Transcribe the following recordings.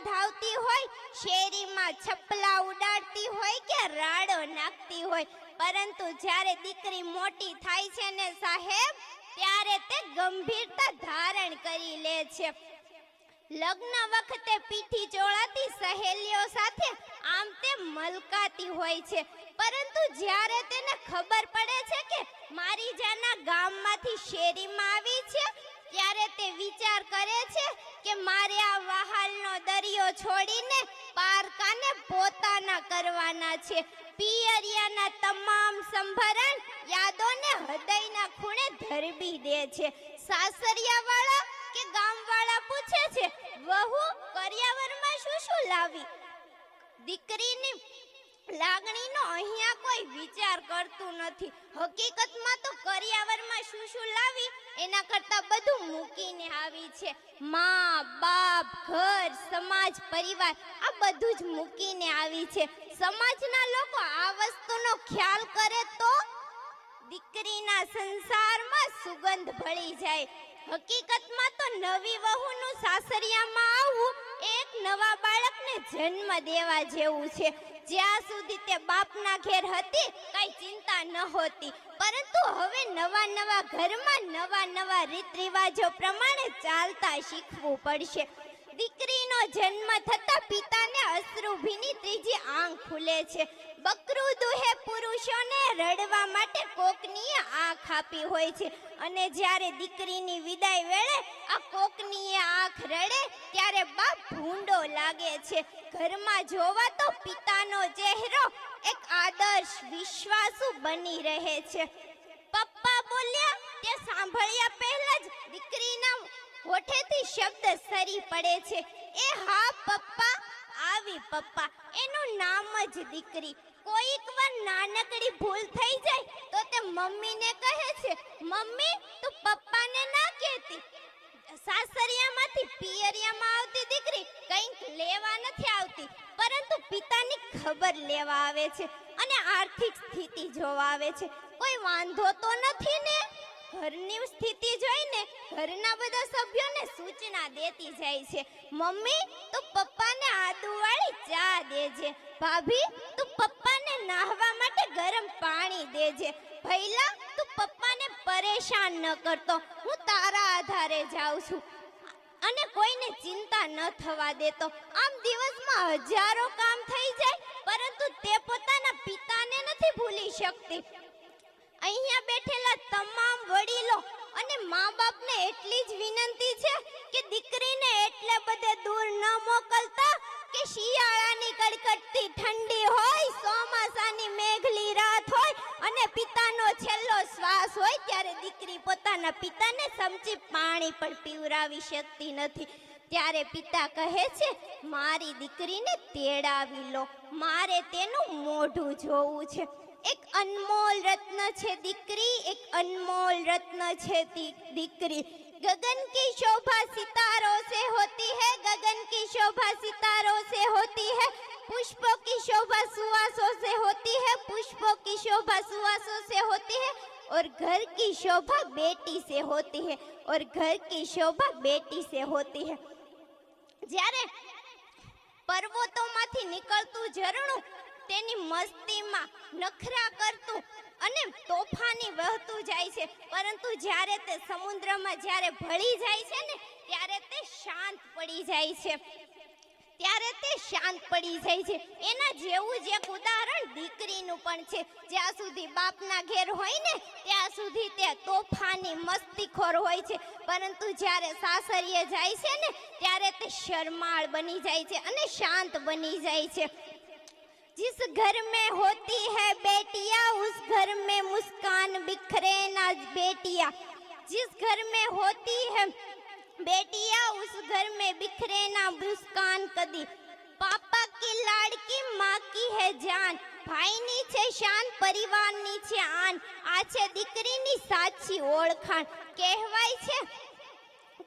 ધાવતી હોય, શેરીમાં છપલા ઉડાડતી હોય કે રાડો નાખતી હોય, પરંતુ જ્યારે દીકરી મોટી થાય છે ને સાહેબ, ત્યારે તે ગંભીરતા ધારણ કરી લે છે. લગ્ન વખતે પીઠી ચોળાતી સહેલીઓ સાથે આમ તે મલકાતી હોય છે, પરંતુ જ્યારે તેને ખબર પડે છે કે મારી જાના ગામમાંથી શેરીમાં આવી છે, ત્યારે તે વિચાર કરે છે કે મારે આ વહાલનો દરિયો છોડીને પારકાને પોતાના કરવાના છે. પિયરિયાના તમામ સંભરણ યાદોને હૃદયના ખૂણે ધરબી દે છે. સાસરિયાવાળા કે ગામવાળા પૂછે છે, વહુ કરિયાવરમાં શું શું લાવી? દીકરીની લાગણીનો અહીંયા કોઈ વિચાર કરતું નથી. હકીકતમાં તો કરિયાવરમાં શું શું લાવી એના કરતાં બધું મૂકીને આવી છે. મા બાપ, ઘર, સમાજ, પરિવાર આ બધું જ મૂકીને આવી છે. સમાજના લોકો આ વસ્તુનો ખ્યાલ કરે તો દીકરીના સંસારમાં સુગંધ ભળી જાય. હકીકતમાં તો નવી વહુનું સાસરિયામાં આવવું એક નવા બાળકને જન્મ દેવા જેવું છે. જ્યાં સુધી તે બાપના ઘેર હતી કઈ ચિંતા નહોતી, પરંતુ હવે નવા નવા ઘરમાં નવા નવા રીત રિવાજો પ્રમાણે ચાલતા શીખવું પડશે. દીકરીનો જન્મ થતા પિતાને અશ્રુભીની ત્રીજી આંખ ખુલે છે. બકરું દુહે પુરુષોને રડવા માટે કોકનીએ આંખ આપી હોય છે, અને જ્યારે દીકરીની વિદાય વેળે આ કોકનીએ આંખ રડે ત્યારે બાપ ભૂંડો લાગે છે. ઘરમાં જોવા તો પિતાનો ચહેરો એક આદર્શ વિશ્વાસુ બની રહે છે. પપ્પા બોલ્યા તે સાંભળ્યા પહેલા જ દીકરીના હોઠેથી શબ્દ સરી પડે છે, એ હા પપ્પા, આવી પપ્પા, એનું નામ જ દીકરી. કોઈક વાર નાનકડી ભૂલ થઈ જાય તો તે મમ્મીને કહે છે, મમ્મી તું પપ્પાને ના કહેતી. સાસરિયામાંથી પિયરિયામાં આવતી દીકરી કંઈક લેવા નથી આવતી, પરંતુ પિતાની ખબર લેવા આવે છે અને આર્થિક સ્થિતિ જોવા આવે છે. કોઈ વાંધો તો નથી ને? ઘરની સ્થિતિ જોઈને ઘરના બધા સભ્યોને સૂચના દેતી જાય છે, મમ્મી તું પપ્પાને આદુવાળી ચા દેજે, ભાભી તું પપ્પાને નાહવા માટે ગરમ પાણી દેજે, ભૈલા તું પપ્પાને પરેશાન ન કરતો, હું તારા આધારે જાઉં છું અને કોઈને ચિંતા ન થવા દેતો. આમ દિવસમાં હજારો કામ થઈ જાય, પરંતુ તે પોતાના પિતાને નથી ભૂલી શકતી. અહીંયા બેઠેલા તમામ વડીલો અને મા બાપને એટલી જ વિનંતી છે કે દીકરીને એટલે બધે દૂર ન મોકલતા કે શિયાળાની કડકડતી ઠંડી હોય, ચોમાસાની મેઘલી રાત હોય અને પિતાનો છેલ્લો શ્વાસ હોય ત્યારે દીકરી પોતાના પિતાને સમજી પાણી પણ પીવરાવી શકતી નથી. ત્યારે પિતા કહે છે, મારી દીકરીને તેડાવી લો, મારે તેનું મોઢું જોવું છે. એક અનમોલ રત્ન છે દીકરી, એક અનમોલ રત્ન છે દીકરી. गगन की शोभा सितारों से होती है, गगन की शोभा सितारों से होती है, पुष्पों की शोभा सुवासों से होती है, पुष्पों की शोभा सुवासों से होती है, और घर की शोभा बेटी से होती है, और घर की शोभा बेटी से होती है. જ્યારે પર્વતોમાંથી નીકળતું ઝરણું તેની મસ્તીમાં નખરા કરતું અને તોફાની વહેતું જાય છે, પરંતુ જ્યારે તે સમુદ્રમાં જ્યારે ભળી જાય છે ને ત્યારે તે શાંત પડી જાય છે, ત્યારે તે શાંત પડી જાય છે. એના જેવું જ એક ઉદાહરણ દીકરીનું પણ છે. જ્યાં સુધી બાપના ઘેર હોય ને ત્યાં સુધી તે તોફાની મસ્તીખોર હોય છે, પરંતુ જ્યારે સાસરીએ જાય છે ને ત્યારે તે શરમાળ બની જાય છે અને શાંત બની જાય છે. जिस घर में होती है बेटियां उस घर में मुस्कान बिखरे ना बेटियां, जिस घर में होती है बेटियां उस घर में बिखरे ना मुस्कान कदी. पापा की लाडकी माँ की है जान, ભાઈની છે શાન, પરિવારની છે આન, આ છે દીકરીની સાચી ઓળખાણ. કહેવાય છે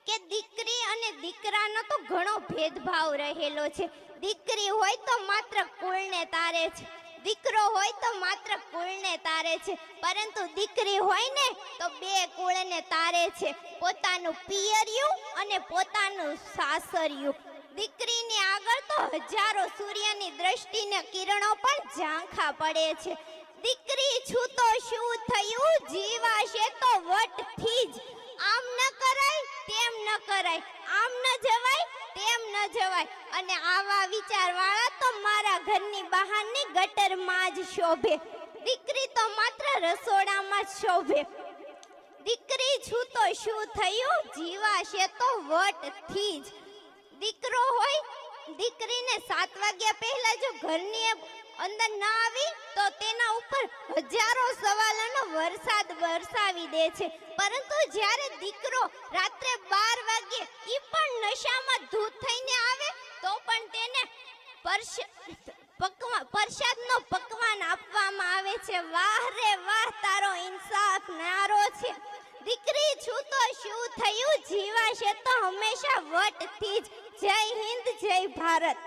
કે દીકરી અને દીકરાનો તો ઘણો ભેદભાવ રહેલો છે. દીકરી હોય તો માત્ર કુળને તારે છે, દીકરો હોય તો માત્ર કુળને તારે છે, પરંતુ દીકરી હોય ને તો બે કુળને તારે છે, પોતાનું પિયરિયું અને પોતાનું સાસરિયું. દીકરીની આગળ તો હજારો સૂર્યની દ્રષ્ટિને કિરણો પણ ઝાંખા પડે છે. દીકરી છું તો શું થયું, જીવાશે તો વટથી જ. આમ ન કરાય તેમ ન કરાય, આમ ન જવાય તેમ ન જવાય. અને આવા વિચારવાળા તો મારા ઘરની બહારની ગટરમાં જ શોભે. દીકરી તો માત્ર રસોડામાં જ શોભે. દીકરી છું તો શું થયું, જીવાશે તો વટથી જ. દીકરો હોય, દીકરીને 7 વાગ્યા પહેલા જો ઘરની અંદર ના આવી તો તેના ઉપર હજારો સવાલોનો વરસાદ વરસાવી દે છે. પરંતુ જ્યારે દીકરો રાત્રે 12 વાગ્યે ઈ પણ નશામાં ધૂત થઈને આવે તો પણ તેને પ્રસાદનો પકવાન આપવામાં આવે છે. વાહ રે વાહ, તારો ઇન્સાફ નારો છે. દીકરી છું તો શું થયું, જીવાશે તો હંમેશા વટથી જ. જય હિન્દ, જય ભારત.